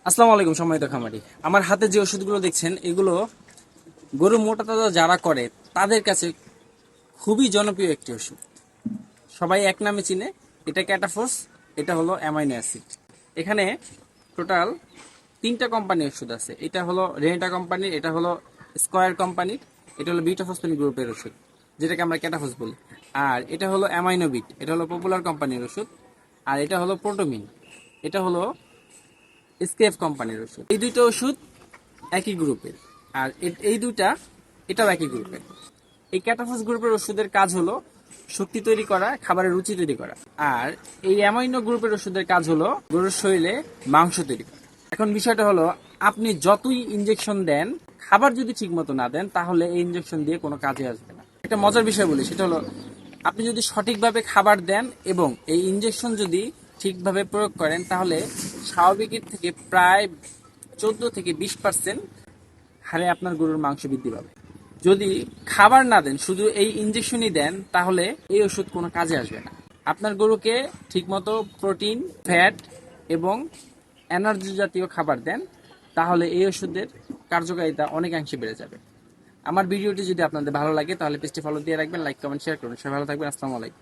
আসসালামু আলাইকুম সম্মানিত খামারি। আমার হাতে যে ওষুধগুলো দেখছেন এগুলো গরু মোটা তাজা যারা করে তাদের কাছে খুবই জনপ্রিয় একটি ওষুধ। সবাই এক নামে চিনে। এটা ক্যাটাফোস, এটা হলো অ্যামাইনো অ্যাসিড। এখানে টোটাল তিনটা কোম্পানির ওষুধ আছে। এটা হলো রেনেটা কোম্পানির, এটা হলো স্কয়ার কোম্পানির, এটা হলো বিটাফসফেন গ্রুপের ওষুধ, যেটাকে আমরা ক্যাটাফোস বলি। আর এটা হলো অ্যামাইনো বিট, এটা হলো পপুলার কোম্পানির ওষুধ। আর এটা হলো প্রোটোমিন, এটা হলো এসকেএফ কোম্পানির ওষুধ। এই দুইটা ওষুধ একই গ্রুপের। আর এই দুইটা এটাও একই গ্রুপের। এই ক্যাটাফোস গ্রুপের ওষুধের কাজ হলো শক্তি তৈরি করা, খাবারের রুচি তৈরি করা। আর এই অ্যামাইনো গ্রুপের ওষুধের কাজ হলো গরুর শরীরে মাংস তৈরি করা। এখন বিষয়টা হলো, আপনি যতই ইনজেকশন দেন, খাবার যদি ঠিক মতো না দেন, তাহলে এই ইনজেকশন দিয়ে কোনো কাজে আসবে না। একটা মজার বিষয় বলি, সেটা হলো আপনি যদি সঠিকভাবে খাবার দেন এবং এই ইনজেকশন যদি ঠিকভাবে প্রয়োগ করেন, তাহলে স্বাভাবিকের থেকে প্রায় 14 থেকে 20% হারে আপনার গরুর মাংস বৃদ্ধি পাবে। যদি খাবার না দেন, শুধু এই ইনজেকশনই দেন, তাহলে এই ওষুধ কোনো কাজে আসবে না। আপনার গরুকে ঠিকমতো প্রোটিন, ফ্যাট এবং এনার্জি জাতীয় খাবার দেন, তাহলে এই ওষুধের কার্যকারিতা অনেকাংশে বেড়ে যাবে। আমার ভিডিওটি যদি আপনাদের ভালো লাগে তাহলে পেজটি ফলো দিয়ে রাখবেন, লাইক কমেন্ট শেয়ার করুন। সবাই ভালো থাকবেন। আসসালামু আলাইকুম।